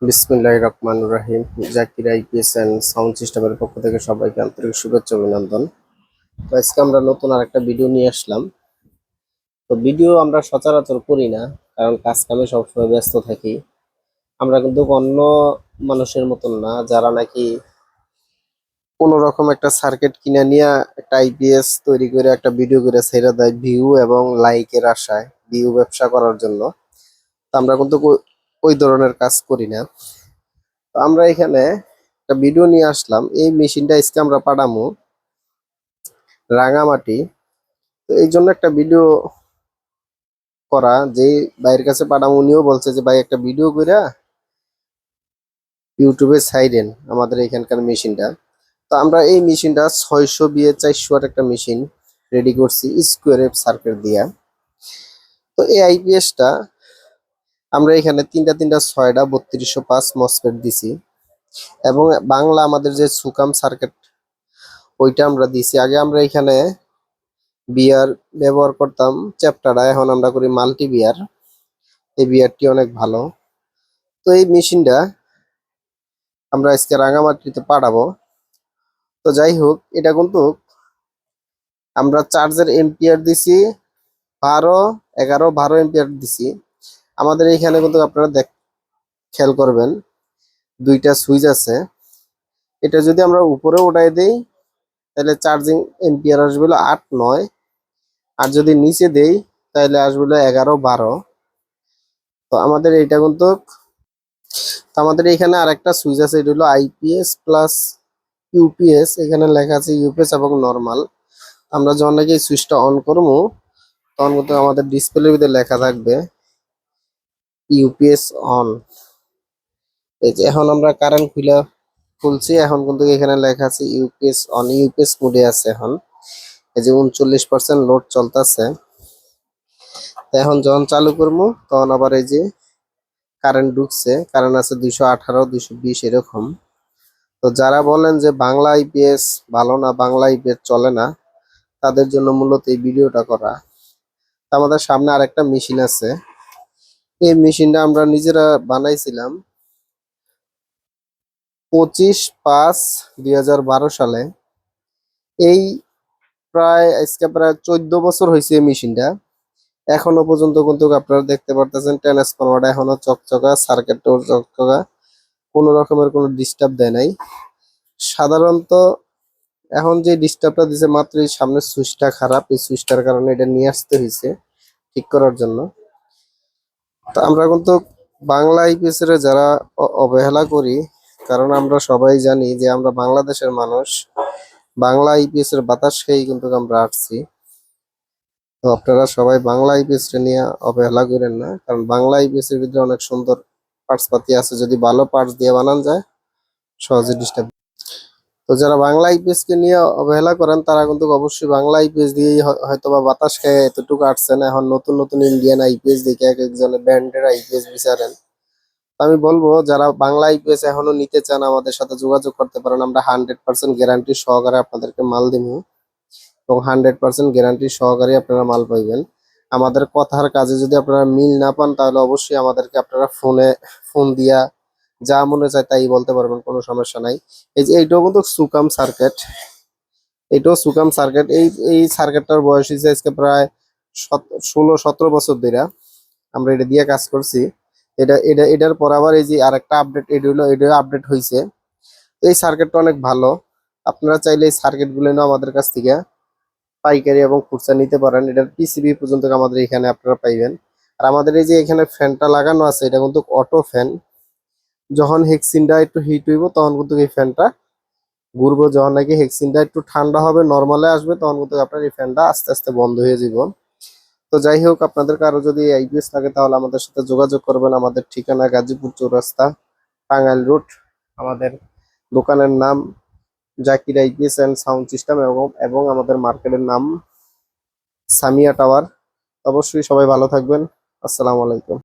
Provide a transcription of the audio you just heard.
বিসমিল্লাহির রহমানির রহিম। Zakir IPS and sound সিস্টেমের পক্ষ থেকে সবাইকে আন্তরিক শুভেচ্ছা অভিনন্দন। তো আজকে আমরা নতুন আরেকটা ভিডিও নিয়ে আসলাম। তো ভিডিও আমরা সচরাচর করি না, কারণ কাজ কামে সবসময় ব্যস্ত থাকি। আমরা কিন্তু অন্য মানুষের মতন না, যারা নাকি কোনো রকম একটা সার্কিট কিনে নিয়ে একটা আইপিএস তৈরি করে একটা ভিডিও করে ছেড়ে দেয় ভিউ এবং লাইকের আশায়, ভিউ ব্যবসা করার জন্য। তো আমরা কিন্তু ওই ধরনের কাজ করি না। তো আমরা এখানে একটা ভিডিও নিয়ে আসলাম। এই মেশিনটা আজকে আমরা পাঠামু রাঙামাটি। তো এই জন্য একটা ভিডিও করা, যে ভাইয়ের কাছে পাঠামু উনিও বলছে যে ভাই একটা ভিডিও কইরা ইউটিউবে ছাইরেন আমাদের এখানকার মেশিনটা। তো আমরা এই মেশিনটা 600 বিয়ে 400 একটা মেশিন রেডি করছি স্কোয়ার ওয়েভ সার্কিট দিয়া। তো এই আইপিএসটা আমরা এখানে তিনটা 6টা 3205 মসফেট দিছি, এবং বাংলা আমাদের যে সুকাম সার্কিট ওইটা আমরা দিছি। আগে আমরা এখানে বিয়ার ব্যবহার করতাম চ্যাপ্টারটা, এখন আমরা করি মাল্টি বিয়ার। এই বিয়ারটি অনেক ভালো। তো এই মেশিনটা আমরা আজকে রাঙামাটিতে পাঠাবো। তো যাই হোক, এটা কিন্তু আমরা চার্জের এম্পিয়ার দিছি 12, 11, 12 এম্পিয়ার দিছি। আমাদের এখানে কিন্তু আপনারা খেয়াল করবেন দুইটা সুইচ আছে। এটা যদি আমরা উপরে উঠাই দেই তাহলে চার্জিং এম্পিয়ার আসবে 8, 9, আর যদি নিচে দেই তাহলে আসবে 11, 12। তো আমাদের এইটা কিন্তু আমাদের এখানে আরেকটা সুইচ আছে, এটা হলো আইপিএস প্লাস ইউপিএস। এখানে লেখা আছে ইউপিএস এবং নরমাল। আমরা যখন নাকি এই সুইচটা অন করবো তখন কিন্তু আমাদের ডিসপ্লের ভিতরে লেখা থাকবে ইউপিএস অন। এই যে এখন আমরা কারেন্ট খুলছি, এখন কিন্তু এখানে লেখা আছে ইউপিএস অন, ইউপিএস মোডে আছে এখন। এই যে 39% লোড চলতেছে। এখন যখন চালু করবো তখন আবার এই যে কারেন্ট ঢুকছে, কারেন্ট আছে 218, 220 এরকম। তো যারা বলেন যে বাংলা আইপিএস ভালো না, বাংলা আইপিএস চলে না, তাদের জন্য মূলত এই ভিডিওটা করা। আমাদের সামনে আরেকটা মেশিন আছে। এই মেশিনটা আমরা নিজেরা বানাইছিলাম 25/5/2012 সালে। এই প্রায় 14 বছর হয়েছে এই মেশিনটা। এখনো পর্যন্ত কিন্তু আপনারা দেখতে পারতেছেন ট্রান্সফরমারটা এখনো চকচকা, সার্কিটও চকচকা, কোনো রকমের কোনো ডিস্টার্ব দেয় নাই। সাধারণত এখন যে ডিস্টার্বটা দিছে মাত্র এই সামনের সুইচটা খারাপ, এই সুইচটার কারণে এটা নিয়ে আসতে হয়েছে ঠিক করার জন্য। তো আমরা কিন্তু বাংলা আইপিএস এর যারা অবহেলা করি, কারণ আমরা সবাই জানি যে আমরা বাংলাদেশের মানুষ, বাংলা আইপিএস এর বাতাস খেয়েই কিন্তু আমরা আসছি। তো আপনারা সবাই বাংলা আইপিএস টা নিয়ে অবহেলা করেন না, কারণ বাংলা আইপিএস এর ভিতরে অনেক সুন্দর পার্টস পাতি আছে, যদি ভালো পার্টস দিয়ে বানান যায় সহজে ডিস্টার্ব। তো যারা বাংলা আইপিএস কে নিয়ে অবহেলা করেন তারা কিন্তু অবশ্যই বাংলা আইপিএস দিয়েই হয়তো বা বাতাস খেয়ে এতটুকু আসছেন। এখন নতুন নতুন ইন্ডিয়ান আইপিএস দেখে এক একজনের ব্র্যান্ডের আইপিএস বিচারেন। আমি বলবো যারা বাংলা আইপিএস এখনো নিতে চান আমাদের সাথে যোগাযোগ করতে পারেন। আমরা 100% গ্যারান্টি সহকারে আপনাদেরকে মাল দিব, এবং 100% গ্যারান্টি সহকারে আপনারা মাল পাইবেন। আমাদের কথার কাজে যদি আপনারা মিল না পান তাহলে অবশ্যই আমাদেরকে আপনারা ফোন দিয়া যা মনে চায় তাই বলতে পারবেন, কোনো সমস্যা নাই। এই যে এইটাও কিন্তু সুকাম সার্কিট, এটাও সুকাম সার্কিট। এই সার্কিটটার বয়স হয়েছে আজকে প্রায় 16-17 বছর ধরে আমরা এটা দিয়ে কাজ করছি। এটার পর আবার এই যে আরেকটা আপডেট, এটা আপডেট হয়েছে। এই সার্কিটটা অনেক ভালো। আপনারা চাইলে এই সার্কিট গুলো আমাদের কাছ থেকে পাইকারি এবং খুচরা নিতে পারেন। এটার পিসিবি পর্যন্ত আমাদের এখানে আপনারা পাইবেন। আর আমাদের এই যে এখানে ফ্যানটা লাগানো আছে, এটা কিন্তু অটো ফ্যান। যখন হেক্সিনটা একটু হিট হইব তখন কিন্তু এই ফ্যানটা ঘুরবো, যখন নাকি হেক্সিনটা একটু ঠান্ডা হবে নর্মালে আসবে তখন কিন্তু আপনার এই ফ্যানটা আস্তে আস্তে বন্ধ হয়ে যাব। তো যাই হোক, আপনাদের কারো যদি আইপিএস থাকে তাহলে আমাদের সাথে যোগাযোগ করবেন। আমাদের ঠিকানা গাজীপুর চৌরাস্তা, টাঙ্গাইল রোড। আমাদের দোকানের নাম Zakir IPS and sound system, এবং আমাদের মার্কেটের নাম সামিয়া টাওয়ার। অবশ্যই সবাই ভালো থাকবেন। আসসালামু আলাইকুম।